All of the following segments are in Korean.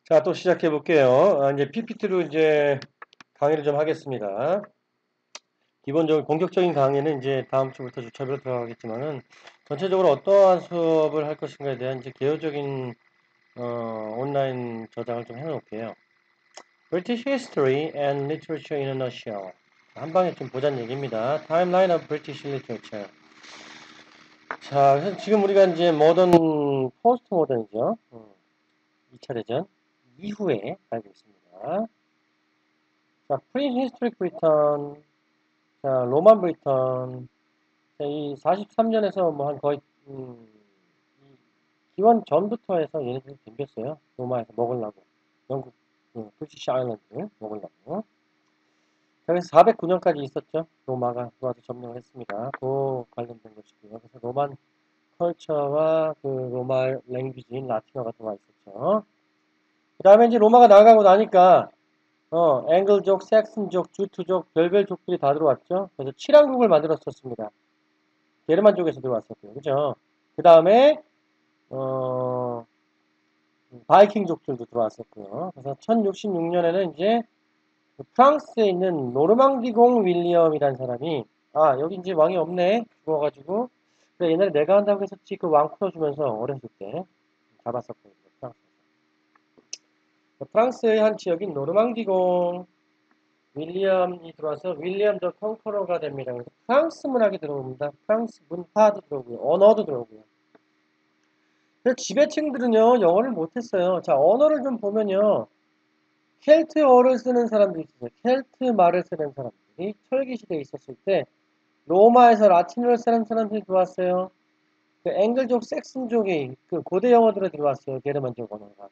자, 또 시작해 볼게요. 이제 PPT로 이제 강의를 좀 하겠습니다. 기본적으로 본격적인 강의는 이제 다음 주부터 주차별로 들어가겠지만은 전체적으로 어떠한 수업을 할 것인가에 대한 이제 개요적인 온라인 저장을 좀 해놓을게요. British History and Literature in a Nutshell. 한 방에 좀 보자는 얘기입니다. Timeline of British Literature. 자, 그래서 지금 우리가 이제 모던, 포스트 모던이죠. 2차 대전 이후에 알고 있습니다. 자, 프리히스토릭 브리턴, 자, 로만 브리턴, 자, 이 43년에서 뭐 한 거의, 이 기원 전부터 해서 얘네들이 덤볐어요. 로마에서 먹으려고. 영국, 브리티시 아일랜드 먹으려고. 자, 그래서 409년까지 있었죠. 로마가 들어와서 점령을 했습니다. 그 관련된 것이고요. 그래서 로만 컬처와 그 로마 랭귀지인 라틴어가 들어와 있었죠. 그 다음에 이제 로마가 나가고 나니까 앵글족, 섹슨족, 주트족, 별별 족들이 다 들어왔죠. 그래서 칠왕국을 만들었었습니다. 게르만족에서 들어왔었고요. 그죠? 그 다음에, 바이킹족들도 들어왔었고요. 그래서 1066년에는 이제 그 프랑스에 있는 노르망디공 윌리엄이라는 사람이, 여기 이제 왕이 없네. 죽어가지고. 그래, 옛날에 내가 한다고 했었지. 그 왕 풀어주면서 어렸을 때 잡았었거든요. 프랑스의 한 지역인 노르망디공 윌리엄이 들어와서 윌리엄 더 컨커러가 됩니다. 그래서 프랑스 문학이 들어옵니다. 프랑스 문화도 들어오고요. 언어도 들어오고요. 그래서 지배층들은요, 영어를 못했어요. 자, 언어를 좀 보면요. 켈트어를 쓰는 사람들이 있어요. 켈트 말을 쓰는 사람들이 철기 시대에 있었을 때 로마에서 라틴어를 쓰는 사람들이 들어왔어요. 그 앵글족, 섹슨족이 그 고대 영어들에 들어왔어요. 게르만족 언어가.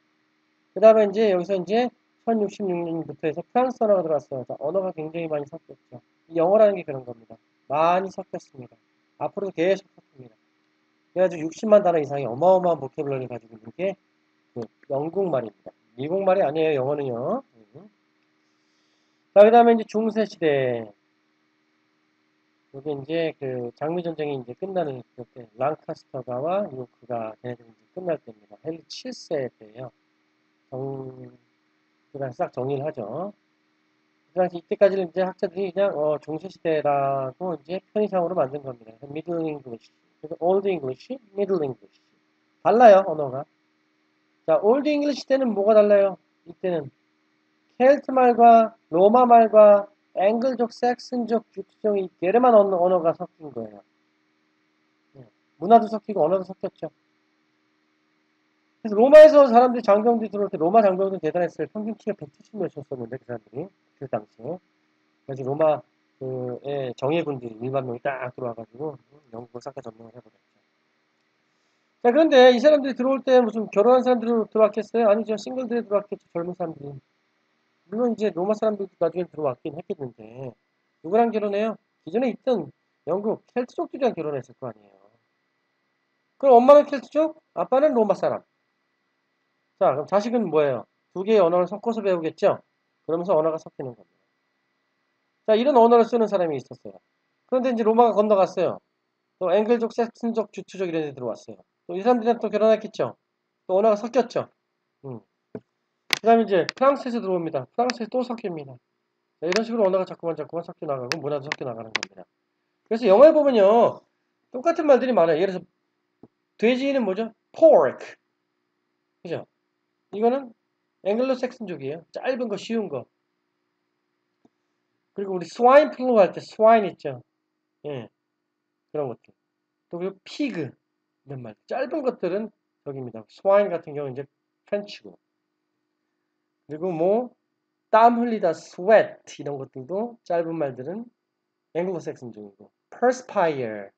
그 다음에 이제 여기서 이제 1066년부터 해서 프랑스 언어가 들어왔어요. 자, 언어가 굉장히 많이 섞였죠. 이 영어라는 게 그런 겁니다. 많이 섞였습니다. 앞으로도 계속 섞입니다. 그래가지고 60만 단어 이상의 어마어마한 보캐블러리를 가지고 있는 게 그 영국 말입니다. 미국 말이 아니에요, 영어는요. 자, 그 다음에 이제 중세시대. 여기 이제 그 장미전쟁이 이제 끝나는 그때 랑카스터가와 요크가 걔네들이 이제 끝날 때입니다. 헨리 7세 때예요. 그냥 싹 정리를 하죠. 그 당시 이때까지는 이제 학자들이 그냥 중세시대라고 이제 편의상으로 만든 겁니다. 미들 잉글리시, 그래서 올드 잉글리시, 미들 잉글리시. 달라요, 언어가. 자, 올드 잉글리시 때는 뭐가 달라요? 이때는 켈트 말과 로마 말과 앵글족, 섹슨족, 주트족, 이 게르만 언어가 섞인 거예요. 문화도 섞이고 언어도 섞였죠. 그래서 로마에서 사람들이 장병들이 들어올 때 로마 장병들은 대단했어요. 평균 키가 170몇이었었는데 그 사람들이 그 당시에. 그래서 로마의 정예군들이 일반 명이 딱 들어와가지고 영국을 싹 다 점령을 해버렸죠. 자, 그런데 이 사람들이 들어올 때 무슨 결혼한 사람들이 들어왔겠어요? 아니죠. 싱글들이 들어왔겠죠. 젊은 사람들이. 물론 이제 로마 사람들도 나중에 들어왔긴 했겠는데 누구랑 결혼해요? 기존에 있던 영국 켈트족들이랑 결혼했을 거 아니에요. 그럼 엄마는 켈트족, 아빠는 로마 사람. 자, 그럼 자식은 뭐예요? 두 개의 언어를 섞어서 배우겠죠? 그러면서 언어가 섞이는 겁니다. 자, 이런 언어를 쓰는 사람이 있었어요. 그런데 이제 로마가 건너갔어요. 또 앵글족, 섹슨족, 주투족 이런 데 들어왔어요. 또 이 사람들이랑 또 결혼했겠죠? 또 언어가 섞였죠? 그 다음에 이제 프랑스에서 들어옵니다. 프랑스에서 또 섞입니다. 자, 이런 식으로 언어가 자꾸만 섞여 나가고 문화도 섞여 나가는 겁니다. 그래서 영어에 보면요. 똑같은 말들이 많아요. 예를 들어서 돼지는 뭐죠? pork. 그죠? 이거는 앵글로 섹슨족이에요. 짧은 거, 쉬운 거. 그리고 우리 swine flu 할 때 swine 있죠? 예. 그런 것들. 또 그리고 pig 이런 말. 짧은 것들은 저기입니다. swine 같은 경우는 이제 프렌치고. 그리고 뭐 땀 흘리다 sweat 이런 것들도 짧은 말들은 앵글로 섹슨족이고 perspire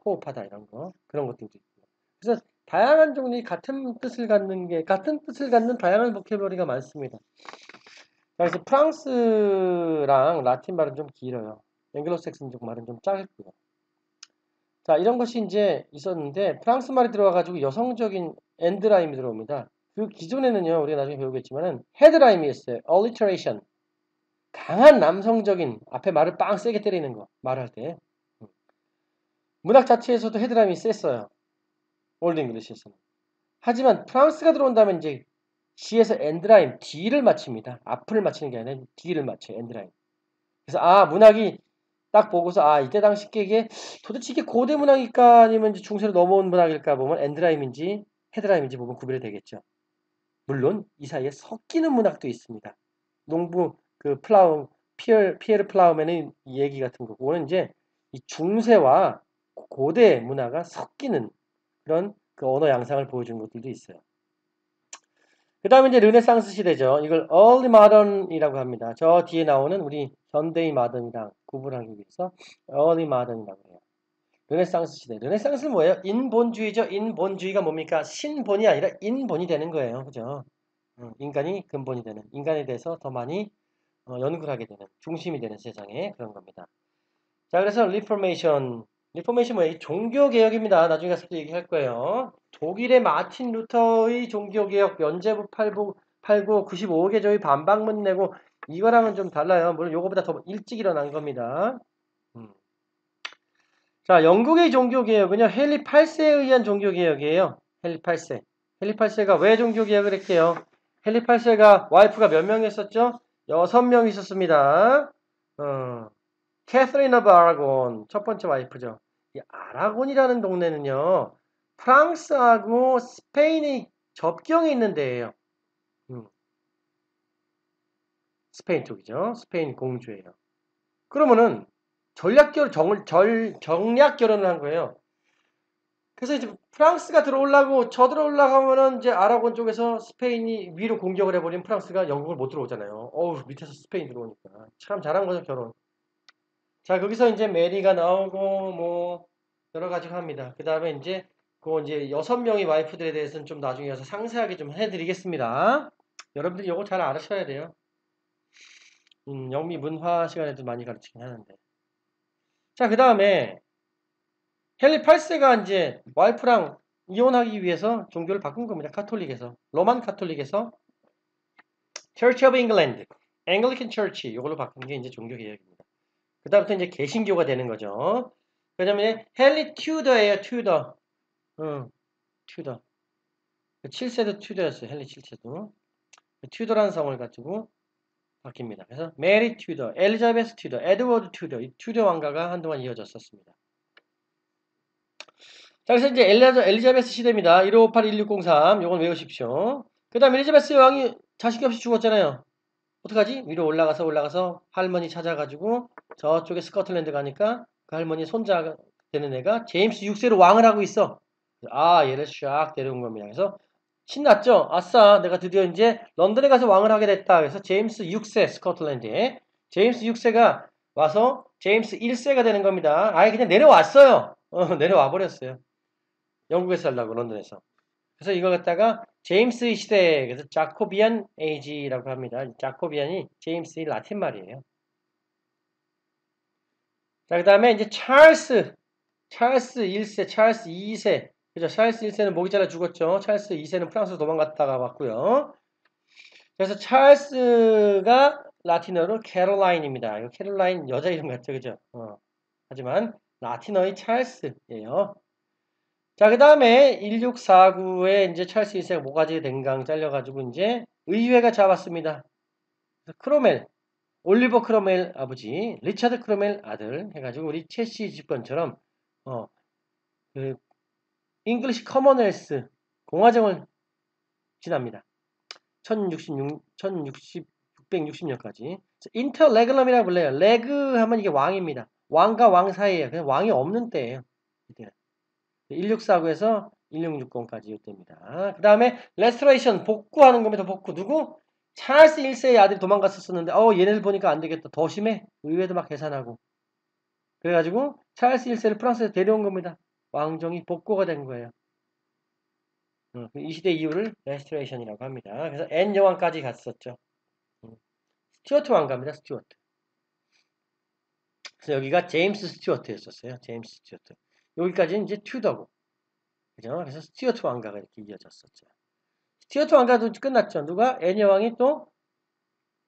호흡하다 이런 거 그런 것들도 있고요. 그래서 다양한 종류의 같은 뜻을 갖는 다양한 보캐블러리가 많습니다. 그래서 프랑스랑 라틴 말은 좀 길어요. 앵글로색슨족 말은 좀 짧고요. 자, 이런 것이 이제 있었는데 프랑스 말이 들어와가지고 여성적인 엔드라임이 들어옵니다. 그 기존에는요, 우리가 나중에 배우겠지만은 헤드라임이었어요. alliteration. 강한 남성적인 앞에 말을 빵 세게 때리는 거 말할 때. 문학 자체에서도 헤드라임이 셌어요. 올드 잉글리시에서는. 하지만 프랑스가 들어온다면 이제 C에서 엔드라임, D를 맞춥니다. 앞을 맞추는 게 아니라 D를 맞춰요. 엔드라임. 그래서 문학이 딱 보고서 이때 당시 이게 도대체 이게 고대 문학일까 아니면 이제 중세로 넘어온 문학일까 보면 엔드라임인지 헤드라임인지 보면 구별이 되겠죠. 물론 이 사이에 섞이는 문학도 있습니다. 농부 그 피에르 플라우맨의 얘기 같은 거. 그거는 이제 이 중세와 고대 문화가 섞이는 그런 그 언어 양상을 보여주는 것들도 있어요. 그 다음에 이제 르네상스 시대죠. 이걸 early modern이라고 합니다. 저 뒤에 나오는 우리 현대의 마던이랑 구분하기 위해서 early modern이라고 해요. 르네상스 시대. 르네상스는 뭐예요? 인본주의죠. 인본주의가 뭡니까? 신본이 아니라 인본이 되는 거예요. 그죠? 인간이 근본이 되는, 인간에 대해서 더 많이 연구를 하게 되는, 중심이 되는 세상에 그런 겁니다. 자, 그래서 리포메이션 뭐예요? 종교개혁입니다. 나중에 가서 또 얘기할 거예요. 독일의 마틴 루터의 종교개혁, 면제부 89, 95개조의 반박문 내고, 이거랑은 좀 달라요. 물론 요거보다 더 일찍 일어난 겁니다. 자, 영국의 종교개혁은요, 헨리 8세에 의한 종교개혁이에요. 헨리 8세. 헨리 8세가 왜 종교개혁을 했게요? 헨리 8세가 와이프가 몇 명 있었죠? 6명 있었습니다. 캐서린 오브 아라곤, 첫 번째 와이프죠. 이 아라곤이라는 동네는요, 프랑스하고 스페인이 접경에 있는 데예요. 스페인 쪽이죠. 스페인 공주예요. 그러면은 정략 결혼을 한 거예요. 그래서 이제 프랑스가 들어오려고 쳐들어오려고 하면은 이제 아라곤 쪽에서 스페인이 위로 공격을 해버리면 프랑스가 영국을 못 들어오잖아요. 어우, 밑에서 스페인 들어오니까. 참 잘한 거죠, 결혼. 자, 거기서 이제 메리가 나오고 뭐 여러 가지가 합니다. 그 다음에 이제 그 이제 6명의 와이프들에 대해서는 좀 나중에 와서 상세하게 좀 해드리겠습니다. 여러분들이 이거 잘 알으셔야 돼요. 영미 문화 시간에도 많이 가르치긴 하는데. 자, 그 다음에 헨리 8세가 이제 와이프랑 이혼하기 위해서 종교를 바꾼 겁니다. 카톨릭에서. 로만 카톨릭에서 Church of England, Anglican Church 이걸로 바꾼 게 이제 종교 개혁입니다. 그 다음부터 이제 개신교가 되는 거죠. 그 다음에 헨리 튜더예요. 튜더. 튜더. 7세도 튜더였어요. 헨리 7세도. 튜더라는 성을 가지고 바뀝니다. 그래서 메리 튜더, 엘리자베스 튜더, 에드워드 튜더, 이 튜더 왕가가 한동안 이어졌었습니다. 자, 그래서 이제 엘리자베스 시대입니다. 1558, 1603. 요건 외우십시오. 그 다음 엘리자베스 왕이 자식이 없이 죽었잖아요. 어떡하지? 위로 올라가서 할머니 찾아가지고 저쪽에 스코틀랜드 가니까 그 할머니 손자가 되는 애가 제임스 6세로 왕을 하고 있어. 얘를 샥 데려온 겁니다. 그래서 신났죠? 아싸, 내가 드디어 이제 런던에 가서 왕을 하게 됐다. 그래서 제임스 6세 스코틀랜드에 제임스 6세가 와서 제임스 1세가 되는 겁니다. 그냥 내려왔어요. 내려와 버렸어요. 영국에서 살라고 런던에서. 그래서 이걸 갖다가 제임스의 시대, 그래서 자코비안 에이지라고 합니다. 자코비안이 제임스의 라틴 말이에요. 자, 그 다음에 이제 찰스 1세, 찰스 2세. 그죠? 찰스 1세는 목이 잘라 죽었죠. 찰스 2세는 프랑스로 도망갔다가 왔고요. 그래서 찰스가 라틴어로 캐롤라인입니다. 이거 캐롤라인 여자 이름 같죠, 그죠? 하지만 라틴어의 찰스예요. 자, 그 다음에 1649에 이제 찰스 1세가 모가지 댕강 잘려가지고 이제 의회가 잡았습니다. 크로멜, 올리버 크로멜 아버지, 리차드 크로멜 아들 해가지고 우리 체시 집권처럼 그 잉글리시 커먼웰스 공화정을 지납니다. 660년까지. 인터레글럼이라고 불러요. 레그 하면 이게 왕입니다. 왕과 왕 사이에요. 그냥 왕이 없는 때예요. 이때는. 1649에서 1660까지 이때입니다. 그 다음에 레스토레이션 복구하는 겁니다. 복구. 누구? 찰스 1세의 아들이 도망갔었는데 얘네들 보니까 안 되겠다. 더 심해. 의회도 막 계산하고. 그래가지고 찰스 1세를 프랑스에서 데려온 겁니다. 왕정이 복구가 된 거예요. 이 시대 이후를 레스토레이션이라고 합니다. 그래서 앤 여왕까지 갔었죠. 스튜어트 왕가입니다. 스튜어트. 그래서 여기가 제임스 스튜어트였었어요. 제임스 스튜어트. 여기까지는 이제 튜더고. 그죠? 그래서 스튜어트 왕가가 이렇게 이어졌었죠. 스튜어트 왕가도 끝났죠. 누가? 앤 여왕이 또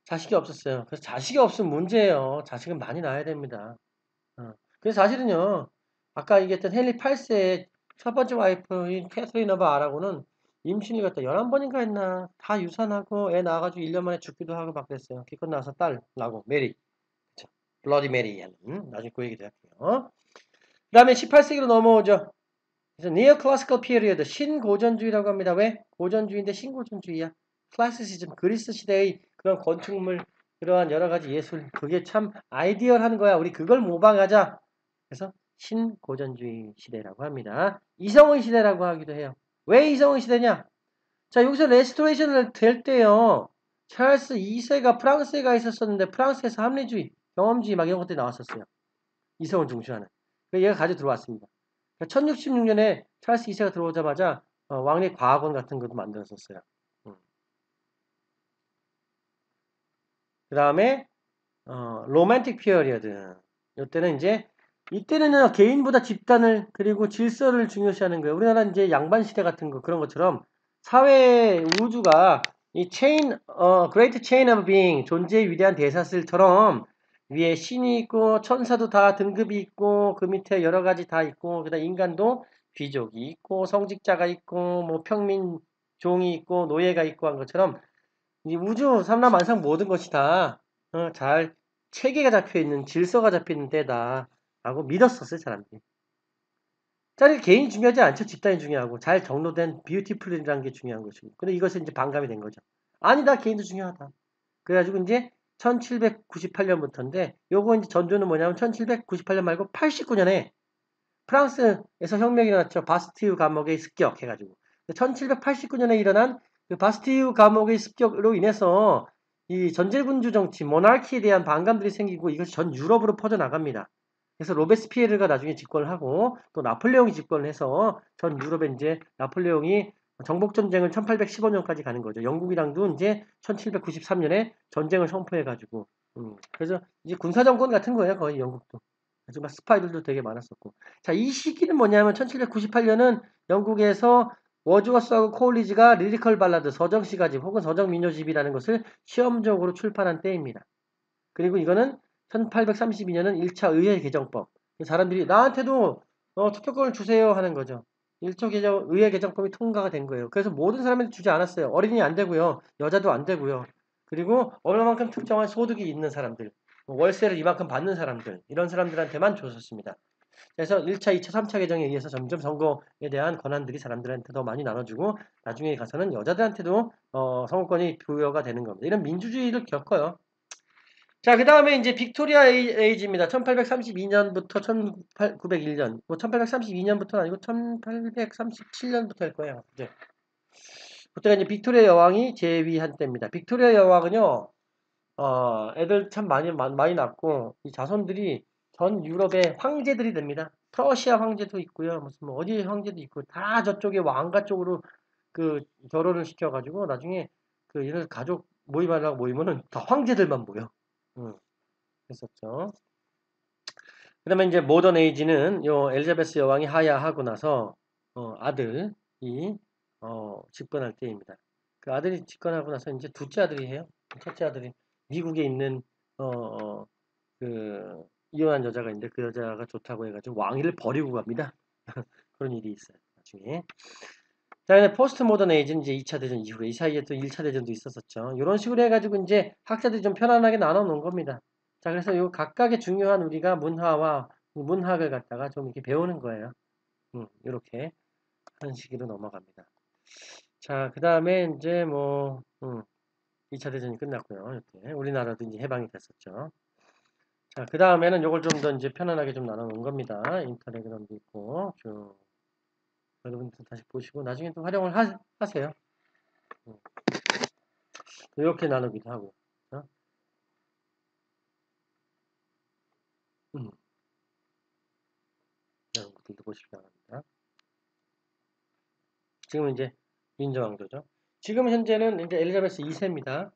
자식이 없었어요. 그래서 자식이 없으면 문제예요. 자식은 많이 낳아야 됩니다. 그래서 사실은요. 아까 얘기했던 헨리 8세의 첫 번째 와이프인 캐서린 오브 아라곤은 임신을 갖다 11번인가 했나? 다 유산하고 애 낳아가지고 1년 만에 죽기도 하고 막 그랬어요. 기껏 나서 딸 낳고 메리. 그쵸. 블러디 메리 하는 나중에 그 얘기도 할게요. 그 다음에 18세기로 넘어오죠. 그래서 니어 클래시컬 피리어드 신고전주의라고 합니다. 왜? 고전주의인데 신고전주의야. 클래시시즘 그리스 시대의 그런 건축물 그러한 여러 가지 예술 그게 참 아이디얼한 거야. 우리 그걸 모방하자. 그래서 신고전주의 시대라고 합니다. 이성의 시대라고 하기도 해요. 왜 이성의 시대냐? 자, 여기서 레스토레이션을 될 때요. 찰스 2세가 프랑스에 가 있었었는데 프랑스에서 합리주의, 경험주의 막 이런 것들이 나왔었어요. 이성을 중시하는. 얘가 가지고 들어왔습니다. 1066년에 찰스 2세가 들어오자마자 왕립 과학원 같은 것도 만들었었어요. 그 다음에 로맨틱 피어리어드. 이때는 이제 이때는 개인보다 집단을 그리고 질서를 중요시하는 거예요. 우리나라 이제 양반 시대 같은 거 그런 것처럼 사회 우주가 이 체인 그레이트 체인 오브 빙 존재의 위대한 대사슬처럼 위에 신이 있고 천사도 다 등급이 있고 그 밑에 여러 가지 다 있고 그다음 인간도 귀족이 있고 성직자가 있고 뭐 평민 종이 있고 노예가 있고 한 것처럼 이 우주 삼라만상 모든 것이 다 잘 체계가 잡혀 있는 질서가 잡혀 있는 때다라고 믿었었어요 사람들이. 자, 개인이 중요하지 않죠. 집단이 중요하고 잘 정로된 뷰티풀이라는 게 중요한 것이고. 근데 이것은 이제 반감이 된 거죠. 아니다 개인도 중요하다. 그래가지고 이제 1798년부터인데 요거 이제 전조는 뭐냐면 1798년 말고 89년에 프랑스에서 혁명이 일어났죠. 바스티유 감옥의 습격해가지고 1789년에 일어난 그 바스티유 감옥의 습격으로 인해서 이 전제군주 정치, 모나키에 대한 반감들이 생기고 이것이 전 유럽으로 퍼져나갑니다. 그래서 로베스피에르가 나중에 집권을 하고 또 나폴레옹이 집권을 해서 전 유럽에 이제 나폴레옹이 정복전쟁을 1815년까지 가는 거죠. 영국이랑도 이제 1793년에 전쟁을 선포해가지고 그래서 이제 군사정권 같은 거예요. 거의 영국도. 정말 스파이들도 되게 많았었고. 자, 이 시기는 뭐냐면 1798년은 영국에서 워즈워스하고 코올리지가 리리컬 발라드, 서정시가집 혹은 서정민요집이라는 것을 시험적으로 출판한 때입니다. 그리고 이거는 1832년은 1차 의회 개정법. 사람들이 나한테도 투표권을 주세요 하는 거죠. 1차 의회 개정법이 통과가 된 거예요. 그래서 모든 사람한테 주지 않았어요. 어린이 안 되고요. 여자도 안 되고요. 그리고 얼마만큼 특정한 소득이 있는 사람들, 월세를 이만큼 받는 사람들, 이런 사람들한테만 줬었습니다. 그래서 1차, 2차, 3차 개정에 의해서 점점 선거에 대한 권한들이 사람들한테 더 많이 나눠주고 나중에 가서는 여자들한테도 선거권이 부여가 되는 겁니다. 이런 민주주의를 겪어요. 자, 그 다음에 이제 빅토리아 에이지입니다. 1832년부터 1901년. 뭐 1832년부터는 아니고 1837년부터일 거예요. 이제. 그때가 이제 빅토리아 여왕이 재위한 때입니다. 빅토리아 여왕은요, 애들 참 많이 낳고, 이 자손들이 전 유럽의 황제들이 됩니다. 프러시아 황제도 있고요. 무슨 뭐 어디 황제도 있고, 다 저쪽에 왕가 쪽으로 그 결혼을 시켜가지고, 나중에 그 얘네 가족 모임하려고 모이면은 다 황제들만 모여. 했었죠. 그 다음에 이제 모던 에이지는 요 엘리자베스 여왕이 하야하고 나서 아들이 집권할 때입니다. 그 아들이 집권하고 나서 이제 둘째 아들이 해요. 첫째 아들이 미국에 있는 그 이혼한 여자가 있는데 그 여자가 좋다고 해가지고 왕위를 버리고 갑니다. 그런 일이 있어요. 나중에. 자, 이제 포스트 모던 에이지는 이제 2차 대전 이후에 이 사이에 또 1차 대전도 있었었죠. 이런 식으로 해가지고 이제 학자들이 좀 편안하게 나눠 놓은 겁니다. 자, 그래서 요 각각의 중요한 우리가 문화와 문학을 갖다가 좀 이렇게 배우는 거예요. 이렇게 하는 식으로 넘어갑니다. 자, 그 다음에 이제 뭐 2차 대전이 끝났고요. 이렇게 우리나라도 이제 해방이 됐었죠. 자, 그 다음에는 요걸 좀 더 이제 편안하게 좀 나눠 놓은 겁니다. 인터넷그램도 있고 쭉 여러분들 다시 보시고 나중에 또 활용을 하세요. 이렇게 나누기도 하고. 여러분들도 보시기 바랍니다. 지금은 이제 윈저 왕조죠. 지금 현재는 이제 엘리자베스 2세입니다.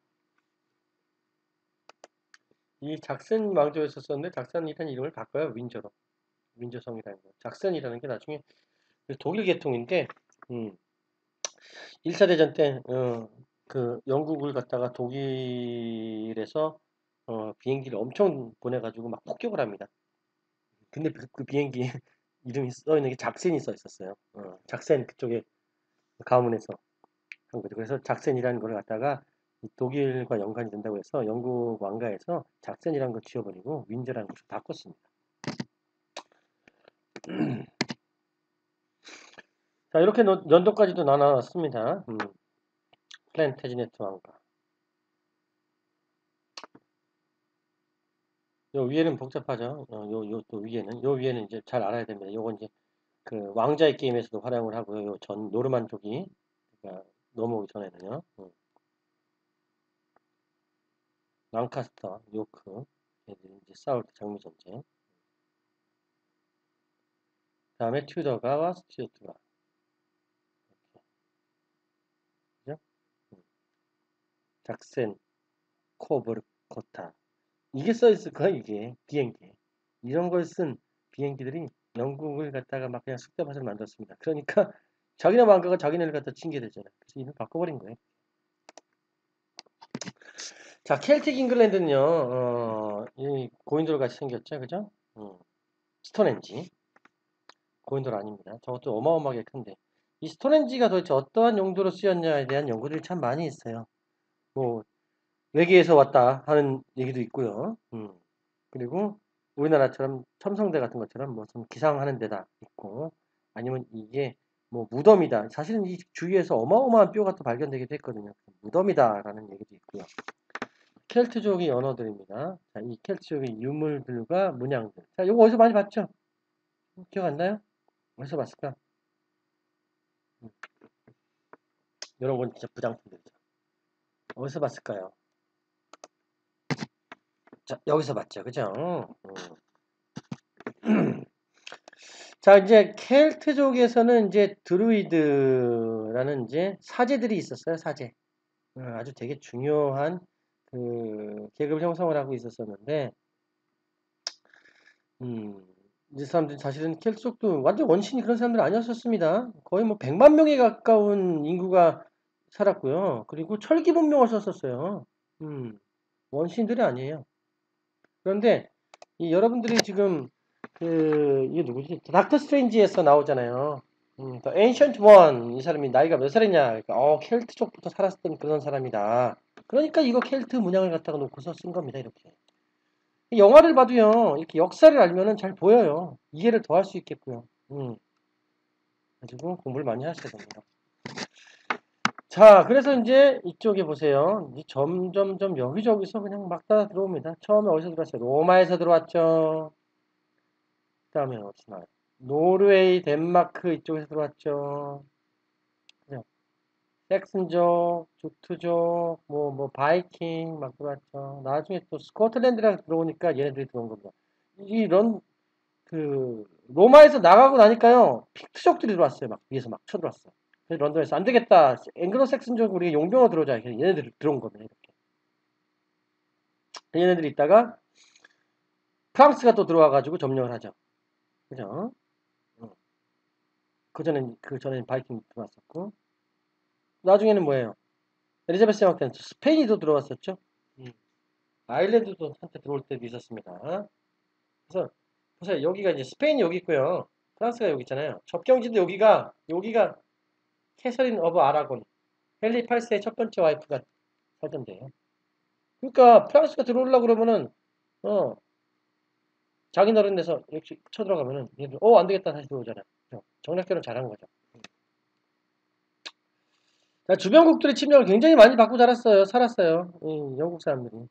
이 잭슨 왕조였었는데 잭슨이라는 이름을 바꿔요. 윈저로. 윈저성이라는 거. 잭슨이라는 게 나중에 독일 계통인데 1차 대전 때 그 영국을 갖다가 독일에서 비행기를 엄청 보내가지고 막 폭격을 합니다. 근데 그 비행기 이름이 써 있는 게 잭슨이 써 있었어요. 잭슨 그쪽에 가문에서. 거죠. 그래서 작센이라는 걸 갖다가 독일과 연관이 된다고 해서 영국 왕가에서 작센이라는 걸 지워버리고 윈저라는 것을 바꿨습니다. 자, 이렇게 연도까지도 나눠놨습니다. 플랜테지네트 왕가. 요 위에는 복잡하죠. 또 위에는 이제 잘 알아야 됩니다. 요건 이제 그 왕자의 게임에서도 활용을 하고요. 요 전 노르만족이 그러니까 넘어오기 전에는요. 랑카스터, 요크 얘들이 이제 싸울 때 장미 전쟁. 다음에 튜더가와 스튜어트가 그죠? 작센, 코브르코타 이게 써있을 거야 이게 비행기. 이런 걸 쓴 비행기들이 영국을 갖다가 막 그냥 쑥대밭을 만들었습니다. 그러니까 자기네 왕가가 자기네를 갖다 징계 되잖아요. 그래서 이름 바꿔버린 거예요. 자, 켈틱 잉글랜드는요, 이 고인돌 같이 생겼죠, 그죠? 스톤헨지. 고인돌 아닙니다. 저것도 어마어마하게 큰데. 이 스톤헨지가 도대체 어떠한 용도로 쓰였냐에 대한 연구들이 참 많이 있어요. 뭐, 외계에서 왔다 하는 얘기도 있고요. 그리고 우리나라처럼 첨성대 같은 것처럼 뭐 좀 기상하는 데다 있고, 아니면 이게 뭐 무덤이다. 사실은 이 주위에서 어마어마한 뼈가 또 발견되기도 했거든요. 무덤이다라는 얘기도 있고요. 켈트족의 언어들입니다. 자, 이 켈트족의 유물들과 문양들. 자, 이거 어디서 많이 봤죠? 기억 안 나요? 어디서 봤을까? 이런 건 진짜 부장품들이죠. 어디서 봤을까요? 자, 여기서 봤죠. 그죠? 자, 이제 켈트족에서는 이제 드루이드라는 이제 사제들이 있었어요. 사제. 아주 되게 중요한 그 계급을 형성을 하고 있었었는데, 이제 사람들이 사실은 켈트족도 완전 원신이 그런 사람들은 아니었었습니다. 거의 뭐 100만 명에 가까운 인구가 살았고요. 그리고 철기 문명을 썼었어요. 원신들이 아니에요. 그런데 이 여러분들이 지금 그 이게 누구지? 닥터 스트레인지에서 나오잖아요. The Ancient One 이 사람이 나이가 몇 살이냐? 그러니까 켈트족부터 살았던 그런 사람이다. 그러니까 이거 켈트 문양을 갖다가 놓고서 쓴 겁니다. 이렇게. 영화를 봐도요. 이렇게 역사를 알면은 잘 보여요. 이해를 더 할 수 있겠고요. 가지고 공부를 많이 하셔야 됩니다. 자, 그래서 이제 이쪽에 보세요. 이제 점점점 여기저기서 그냥 막 다 들어옵니다. 처음에 어디서 들어왔어요? 로마에서 들어왔죠. 그 다음에 어디서 나와요? 노르웨이, 덴마크 이쪽에서 들어왔죠. 그죠? 섹슨족, 주트족, 뭐 바이킹 막 들어왔죠. 나중에 또 스코틀랜드랑 들어오니까 얘네들이 들어온 겁니다. 이런 그 로마에서 나가고 나니까요 픽트족들이 들어왔어요. 막 위에서 막 쳐들어왔어. 그래서 런던에서 안 되겠다. 앵글로색슨족 우리가 용병으로 들어오자. 얘네들이 들어온 겁니다. 이렇게. 얘네들이 있다가 프랑스가 또 들어와가지고 점령을 하죠. 그죠? 그 전엔 바이킹 들어왔었고 나중에는 뭐예요? 엘리자베스 왕 때는 스페인이 또 들어왔었죠. 아일랜드도 한때 들어올 때도 있었습니다. 그래서 보세요. 여기가 이제 스페인이 여기 있고요. 프랑스가 여기 있잖아요. 접경지도 여기가 캐서린 오브 아라곤 헨리 8세의 첫 번째 와이프가 살던데요. 그러니까 프랑스가 들어오려고 그러면은 어 자기 나라에서 이렇게 쳐들어가면은 얘들 안 되겠다 다시 들어오잖아요. 정략대로 잘한 거죠. 주변국들의 침략을 굉장히 많이 받고 살았어요. 영국 사람들이.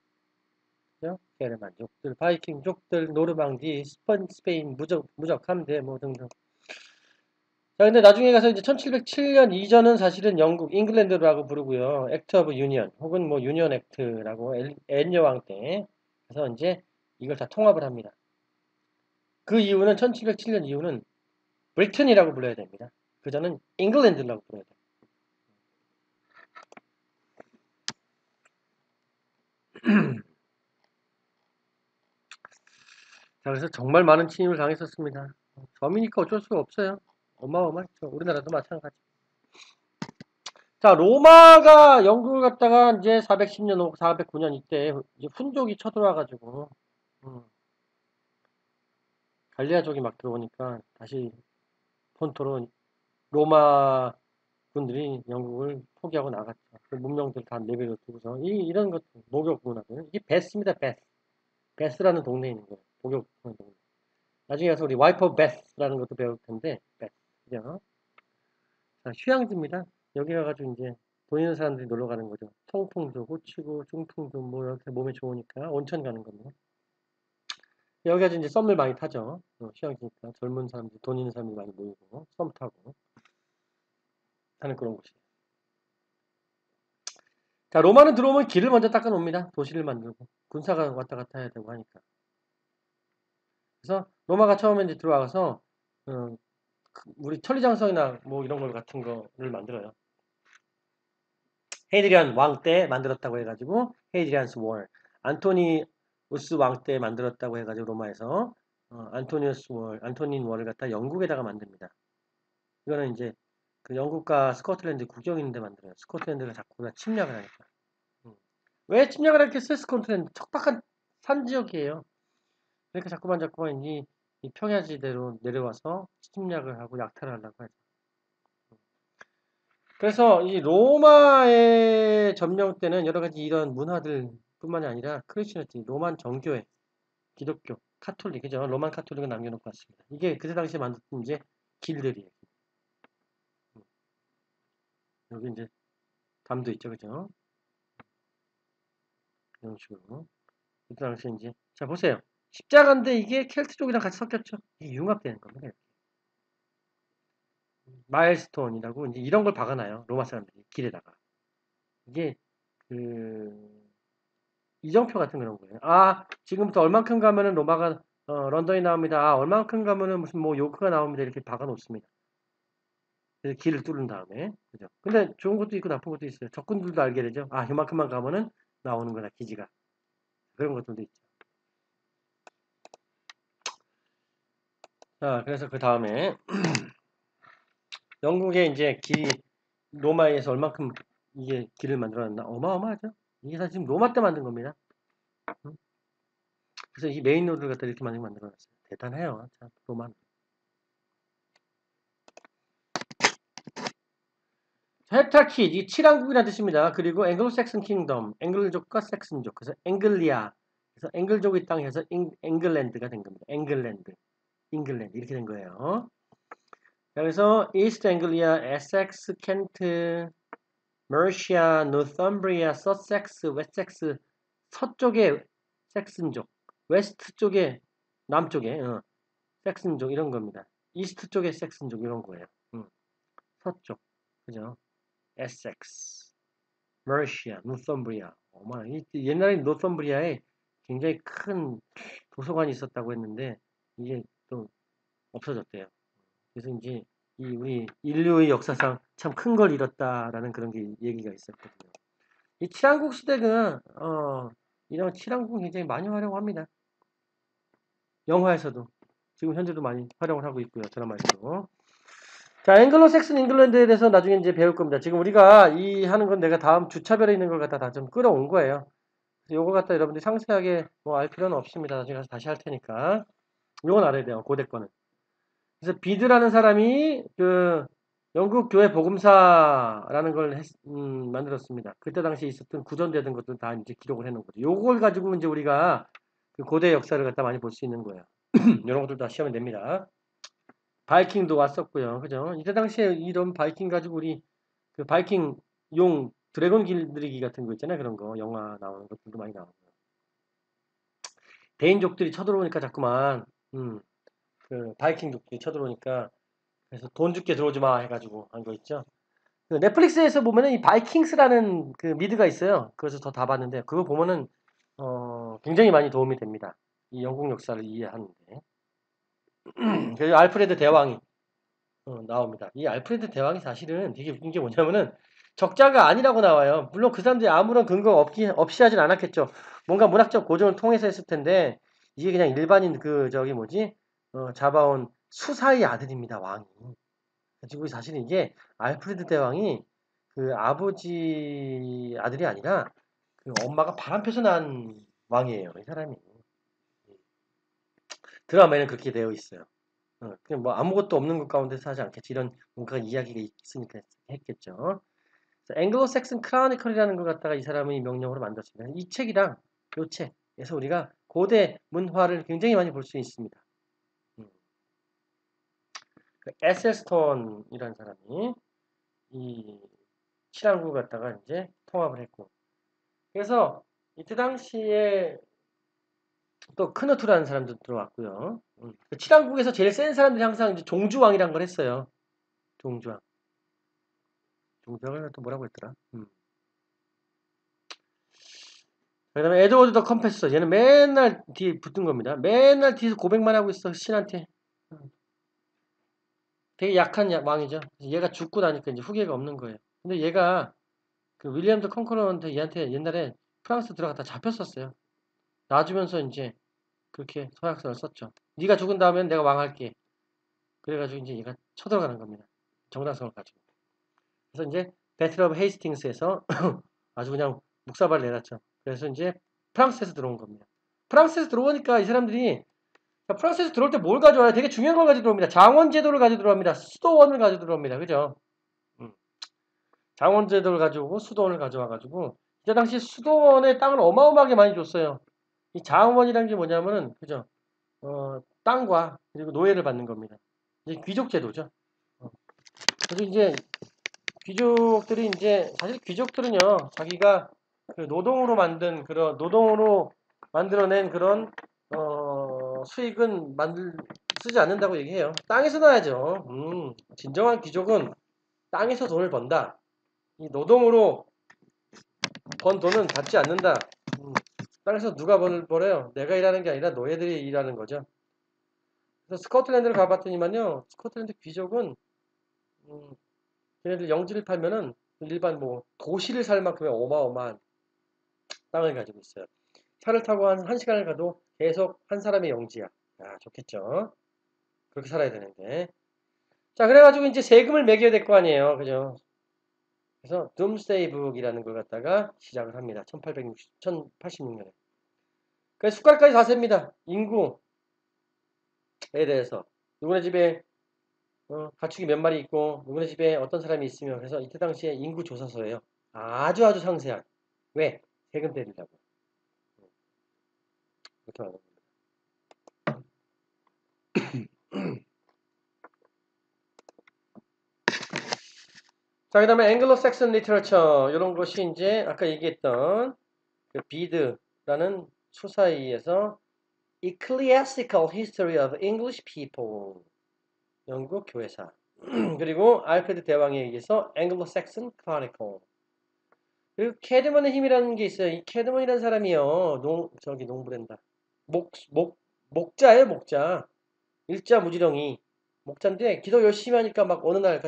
그죠? 게르만족들, 바이킹족들, 노르망디, 스페인 무적 함대 뭐 등등. 자, 근데 나중에 가서 이제 1707년 이전은 사실은 영국, 잉글랜드라고 부르고요. 액트 오브 유니언, 혹은 뭐 유니언 액트라고 앤 여왕 때. 그래서 이제 이걸 다 통합을 합니다. 그 이유는 1707년 이후는 브리튼이라고 불러야 됩니다. 그 전은 잉글랜드라고 불러야 돼요. 자, 그래서 정말 많은 침입을 당했었습니다. 점이니까 어쩔 수가 없어요. 어마어마했죠. 우리나라도 마찬가지. 자, 로마가 영국을 갖다가 이제 410년, 409년 이때 이제 훈족이 쳐들어와가지고 갈리아족이 막 들어오니까 다시 본토로 로마 분들이 영국을 포기하고 나갔죠. 그 문명들 다 내버려 두고서 이런 것 목욕 문화들 이게 베스입니다. 베스. 베스라는 동네에 있는 거예요. 목욕 동네. 나중에 가서 우리 와이퍼 베스라는 것도 배울 텐데 베스. 그죠? 자, 휴양지입니다. 여기 가가지고 이제 돈 있는 사람들이 놀러 가는 거죠. 통풍도 고치고 중풍도 뭐 이렇게 몸에 좋으니까 온천 가는 겁니다. 여기 가서 이제 썸을 많이 타죠. 휴양지니까 젊은 사람들, 돈 있는 사람들이 많이 모이고 썸 타고 하는 그런 곳이에요. 자, 로마는 들어오면 길을 먼저 닦아 놓습니다. 도시를 만들고 군사가 왔다 갔다 해야 되고 하니까. 그래서 로마가 처음에 이제 들어와서 우리 천리장성이나 뭐 이런 걸 같은 거를 만들어요. 헤이드리안 왕 때 만들었다고 해가지고 헤이드리안스 월, 안토니우스 왕 때 만들었다고 해가지고 로마에서 안토니우스 월, 안토닌 월을 갖다 영국에다가 만듭니다. 이거는 이제 그 영국과 스코틀랜드 국경 있는데 만들어요. 스코틀랜드가 자꾸 침략을 하니까. 왜 침략을 했겠어요? 스코틀랜드 척박한 산 지역이에요. 그러니까 자꾸만 이 평야지대로 내려와서 침략을 하고 약탈을 하려고 하죠. 그래서 이 로마의 점령 때는 여러 가지 이런 문화들 뿐만이 아니라 크리스천티, 로만 정교회, 기독교, 카톨릭, 그죠? 로만 카톨릭은 남겨놓고 왔습니다. 이게 그때 당시에 만든 이제 길들이에요. 여기 이제 담도 있죠, 그죠? 이런 식으로. 그때 당시에 이제, 자, 보세요. 십자가인데 이게 켈트족이랑 같이 섞였죠? 이게 융합되는 겁니다. 마일스톤이라고 이제 이런 걸 박아놔요. 로마 사람들이 길에다가. 이게 그 이정표 같은 그런 거예요. 아, 지금부터 얼만큼 가면은 로마가 런던이 나옵니다. 아, 얼만큼 가면은 무슨 뭐 요크가 나옵니다. 이렇게 박아 놓습니다. 그래서 길을 뚫은 다음에. 그죠? 근데 좋은 것도 있고 나쁜 것도 있어요. 적군들도 알게 되죠. 아, 요만큼만 가면은 나오는 거다, 기지가. 그런 것들도 있죠. 자, 그래서 그 다음에 영국의 이제 로마에서 얼만큼 이게 길을 만들어놨나? 어마어마하죠? 이게 사실 지금 로마 때 만든 겁니다. 그래서 이 메인 로드를 갖다 이렇게 많이 만들어놨어요. 대단해요. 참, 로마. 헥타키, 이 칠왕국이라는 뜻입니다. 그리고 앵글로색슨 킹덤, 앵글족과 섹슨족. 그래서 앵글리아, 그래서 앵글족의 땅에서 앵글랜드가 된 겁니다. 잉글랜드 이렇게 된 거예요. 그래서 이스트 앵글리아, 에섹스, 켄트, 머시아, 노썸브리아, 서섹스, 웨섹스, 서쪽에 섹슨족, 웨스트 쪽에 남쪽에 섹슨족 이런 겁니다. 이스트 쪽에 섹슨족 이런 거예요. 서쪽, 그죠? 에섹스, 머시아, 노썸브리아. 옛날에 노썸브리아에 굉장히 큰 도서관이 있었다고 했는데 이게 또 없어졌대요. 그래서 이제 우리 인류의 역사상 참 큰 걸 잃었다라는 그런 게 얘기가 있었거든요. 이 칠한국 시대는 이런 칠한국 굉장히 많이 활용합니다. 영화에서도 지금 현재도 많이 활용을 하고 있고요. 드라마에서도. 자, 앵글로색슨 잉글랜드에 대해서 나중에 이제 배울 겁니다. 지금 우리가 이 하는 건 내가 다음 주차별에 있는 걸 갖다 다 좀 끌어온 거예요. 요거 갖다 여러분들이 상세하게 뭐 알 필요는 없습니다. 나중에 가서 다시 할 테니까. 요건 알아야 돼요. 고대 거는. 그래서 비드라는 사람이 그 영국 교회 복음사라는 걸 만들었습니다. 그때 당시에 있었던 구전되던 것들 다 이제 기록을 해놓은 거죠. 요걸 가지고 이제 우리가 그 고대 역사를 갖다 많이 볼 수 있는 거예요. 이런 것들 다 시험에 냅니다. 바이킹도 왔었고요. 그죠? 이때 당시에 이런 바이킹 가지고 우리 그 바이킹 용 드래곤 길들이기 같은 거 있잖아요. 그런 거 영화 나오는 것들도 많이 나오고. 대인족들이 쳐들어오니까 자꾸만 그 바이킹족들이 쳐들어오니까 그래서 돈 줄게 들어오지 마 해가지고 한 거 있죠. 그 넷플릭스에서 보면은 이 바이킹스라는 그 미드가 있어요. 그래서 더 다 봤는데 그거 보면은 굉장히 많이 도움이 됩니다. 이 영국 역사를 이해하는데. 그래서 알프레드 대왕이 나옵니다. 이 알프레드 대왕이 사실은 되게 웃긴 게 뭐냐면은 적자가 아니라고 나와요. 물론 그 사람들이 아무런 근거 없이 하진 않았겠죠. 뭔가 문학적 고증을 통해서 했을 텐데 이게 그냥 일반인 그 저기 뭐지 잡아온 수사의 아들입니다. 왕이. 그리고 사실은 이게 알프레드 대왕이 그 아버지 아들이 아니라 그 엄마가 바람펴서 난 왕이에요. 이 사람이. 드라마에는 그렇게 되어 있어요. 그냥 뭐 아무것도 없는 것 가운데서 하지 않겠지. 이런 뭔가 이야기가 있으니까 했겠죠. 앵글로색슨 크로니클이라는 걸 갖다가 이 사람이 명령으로 만들었습니다. 이 책이랑 이 책에서 우리가 고대 문화를 굉장히 많이 볼 수 있습니다. 에셀 스톤이라는 사람이 이 칠한국을 갖다가 이제 통합을 했고, 그래서 이때 당시에 또 크누트라는 사람도 들어왔고요. 칠한국에서 제일 센 사람들이 항상 이제 종주왕이란 걸 했어요. 종주왕. 종주왕을 또 뭐라고 했더라? 그다음에 에드워드 더 컴패서. 얘는 맨날 뒤에 붙은 겁니다. 맨날 뒤에서 고백만 하고 있어 신한테. 되게 약한 왕이죠. 얘가 죽고 나니까 이제 후계가 없는 거예요. 근데 얘가 그 윌리엄 더 컨커러한테 얘한테 옛날에 프랑스 들어갔다 잡혔었어요. 놔주면서 이제 그렇게 서약서를 썼죠. 네가 죽은 다음엔 내가 왕할게. 그래가지고 이제 얘가 쳐들어가는 겁니다. 정당성을 가지고. 그래서 이제 배틀 오브 헤이스팅스에서 아주 그냥 묵사발을 내놨죠. 그래서 이제 프랑스에서 들어온 겁니다. 프랑스에서 들어오니까 이 사람들이 프랑스에서 들어올 때 뭘 가져와요? 되게 중요한 걸 가지고 들어옵니다. 장원제도를 가지고 들어옵니다. 수도원을 가지고 들어옵니다. 그죠? 장원제도를 가지고 수도원을 가져와가지고 이때 당시 수도원에 땅을 어마어마하게 많이 줬어요. 이 장원이라는 게 뭐냐면은 그죠? 땅과 그리고 노예를 받는 겁니다. 이제 귀족 제도죠. 그래서 이제 귀족들이 이제 사실 귀족들은요 자기가 그 노동으로 만들어낸 그런 수익은 쓰지 않는다고 얘기해요. 땅에서 나야죠. 진정한 귀족은 땅에서 돈을 번다. 이 노동으로 번 돈은 받지 않는다. 땅에서 누가 벌어요? 내가 일하는 게 아니라 노예들이 일하는 거죠. 그래서 스코틀랜드를 가봤더니만요. 스코틀랜드 귀족은 걔네들 영지를 팔면은 일반 뭐 도시를 살 만큼의 어마어마한 땅을 가지고 있어요. 차를 타고 한 1시간을 가도 계속 한 사람의 영지야. 야, 좋겠죠. 그렇게 살아야 되는데. 자, 그래가지고 이제 세금을 매겨야 될 거 아니에요. 그죠? 그래서 둠스데이 북이라는 걸 갖다가 시작을 합니다. 1086년에. 그래서 숟갈까지 다 셉니다. 인구에 대해서. 누구네 집에 가축이 몇 마리 있고 누구네 집에 어떤 사람이 있으며 그래서 이때 당시에 인구 조사서예요. 아주 아주 상세한. 왜? 세금 때리려고. 이렇게 말합니다. 자, 그 다음에 앵글로 삭슨 리터처 이런 것이 이제 아까 얘기했던 그 비드라는 수사위에서 Ecclesiastical History of English People 영국 교회사 그리고 알프레드 대왕에 의해서 Anglo-Saxon Chronicle 그리고 캐드먼의 힘이라는 게 있어요. 이 캐드먼이라는 사람이요. 농부랜다. 목자예요, 목자. 일자 무지렁이. 목자인데 기도 열심히 하니까 막 어느 날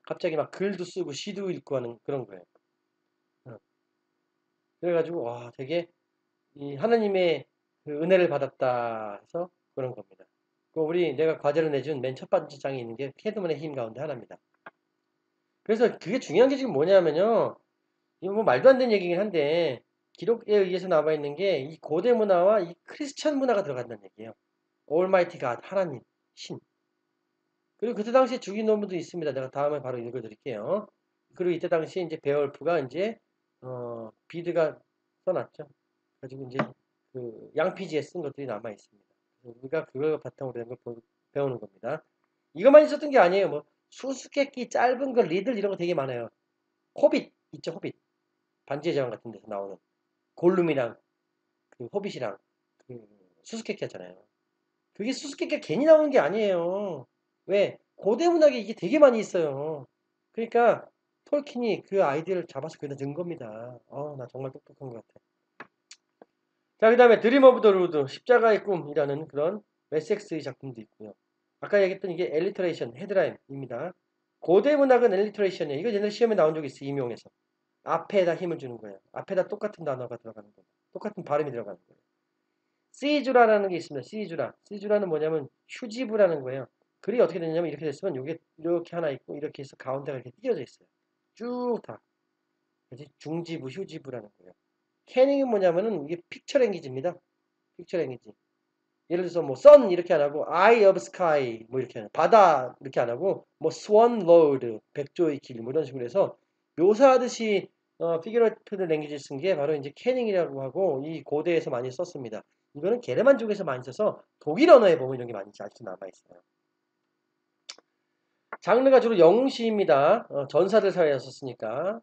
갑자기 막 글도 쓰고 시도 읽고 하는 그런 거예요. 그래가지고 와 되게 이 하나님의 그 은혜를 받았다 해서 그런 겁니다. 내가 과제를 내준 맨 첫 번째 장에 있는 게 캐드먼의 힘 가운데 하나입니다. 그래서 그게 중요한 게 지금 뭐냐면요. 이거 뭐 말도 안 되는 얘기긴 한데 기록에 의해서 남아 있는 게 이 고대 문화와 이 크리스천 문화가 들어간다는 얘기예요. 올마이티 갓 하나님 신. 그리고 그때 당시에 죽인 놈도 있습니다. 내가 다음에 바로 읽어드릴게요. 그리고 이때 당시에 이제 베올프가 이제 비드가 써놨죠. 가지고 이제 그 양피지에 쓴 것들이 남아 있습니다. 우리가 그걸 바탕으로 된 걸 배우는 겁니다. 이것만 있었던 게 아니에요. 뭐 수수께끼, 짧은 거, 리들 이런 거 되게 많아요. 호빗 있죠, 호빗. 반지의 제왕 같은 데서 나오는 골룸이랑 그 호빗이랑 그 수수께끼 하잖아요. 그게 수수께끼가 괜히 나오는 게 아니에요. 왜? 고대 문학에 이게 되게 많이 있어요. 그러니까 톨킨이 그 아이디어를 잡아서 그기다 넣은 겁니다. 나 정말 똑똑한 것 같아. 자, 그 다음에 드림 오브 더 루드, 십자가의 꿈이라는 그런 웨섹스의 작품도 있고요. 아까 얘기했던 이게 엘리터레이션, 헤드라인입니다. 고대 문학은 엘리터레이션이에요. 이거 옛날 시험에 나온 적이 있어요. 임용해서. 앞에다 힘을 주는 거예요. 앞에다 똑같은 단어가 들어가는 거예요. 똑같은 발음이 들어가는 거예요. 시주라라는 게 있습니다. 시주라. 시주라는 뭐냐면 휴지부라는 거예요. 글이 어떻게 되냐면 이렇게 됐으면 이게 이렇게 하나 있고 이렇게 해서 가운데가 이렇게 띄어져 있어요. 쭉 다. 그래서 중지부, 휴지부라는 거예요. 캐닝은 뭐냐면은 이게 픽처 랭귀지입니다. 픽처 랭귀지. 예를 들어서 뭐 sun 이렇게 안 하고 eye of sky 뭐 이렇게 하는 바다 이렇게 안 하고 뭐 swan road 백조의 길 뭐 이런 식으로 해서 묘사하듯이 피규어티브 랭귀지를 쓴 게 바로 이제 캐닝이라고 하고 이 고대에서 많이 썼습니다. 이거는 게르만족에서 많이 써서 독일 언어에 보면 이런 게 많이 아직도 남아 있어요. 장르가 주로 영시입니다. 전사들 사회에 썼으니까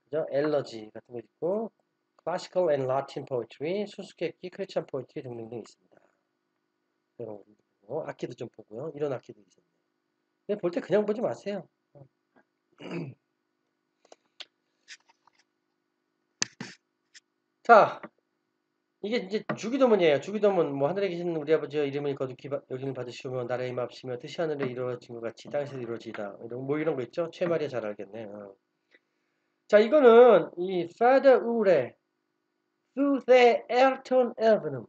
그죠? 엘러지 같은 거 있고 classical and Latin poetry, 수수께끼, 크리스천 포에트리 등등등 있습니다. 이런 거 보고, 악기도 좀 보고요. 이런 악기도 있었네요. 볼 때 그냥 보지 마세요. 자, 이게 이제 주기도문이에요. 주기도문 뭐 하늘에 계신 우리 아버지의 이름을 거룩히 여김을 받으시오며 나라의 임합시며 뜻이 하늘에 이루어진 것 같이 땅에서 이루어지이다. 뭐 이런 거 있죠? 최마리아 잘 알겠네. 자, 이거는 이 Vader Ure, Thu the Elton Evenum,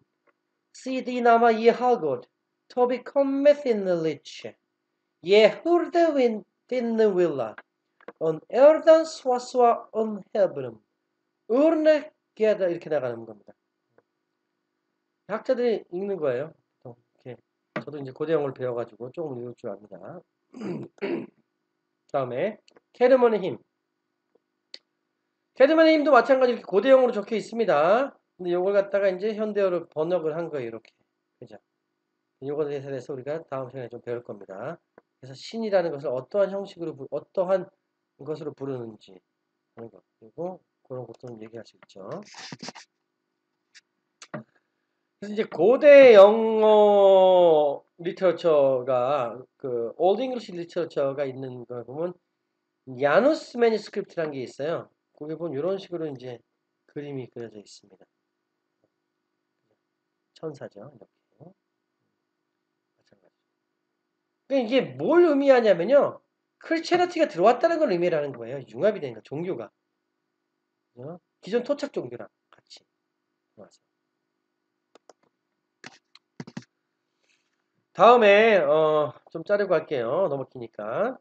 CD 나마 예하곧, 토비 컴메틴리체, 예후르드 윈틴느 윌라, on 에르단 스와스와 on 헤브름, urne 게다 이렇게 나가는 겁니다. 학자들이 읽는 거예요. 이렇게. 저도 이제 고대 영어를 배워가지고 조금 읽을 줄 압니다. 다음에 캐르먼의 힘. 캐르먼의 힘도 마찬가지로 이렇게 고대 영어로 적혀 있습니다. 근데 이걸 갖다가 이제 현대어로 번역을 한 거예요. 이렇게. 그죠? 이거에 대해서 우리가 다음 시간에 좀 배울 겁니다. 그래서 신이라는 것을 어떠한 형식으로, 어떠한 것으로 부르는지 하는 것. 그리고 그런 것도 얘기할 수 있죠. 그래서 이제 고대 영어 리터처가 그 올드 잉글리시 리터처가 있는 걸 보면 야누스 매니스크립트라는 게 있어요. 거기 보면 이런 식으로 이제 그림이 그려져 있습니다. 천사죠. 이렇게. 마찬가지. 그러니까 이게 뭘 의미하냐면요. 크리스체리티가 들어왔다는 걸 의미하는 거예요. 융합이 되는 거, 종교가. 기존 토착 종교랑 같이 들어와서. 다음에 좀 자르고 할게요. 너무 기니까.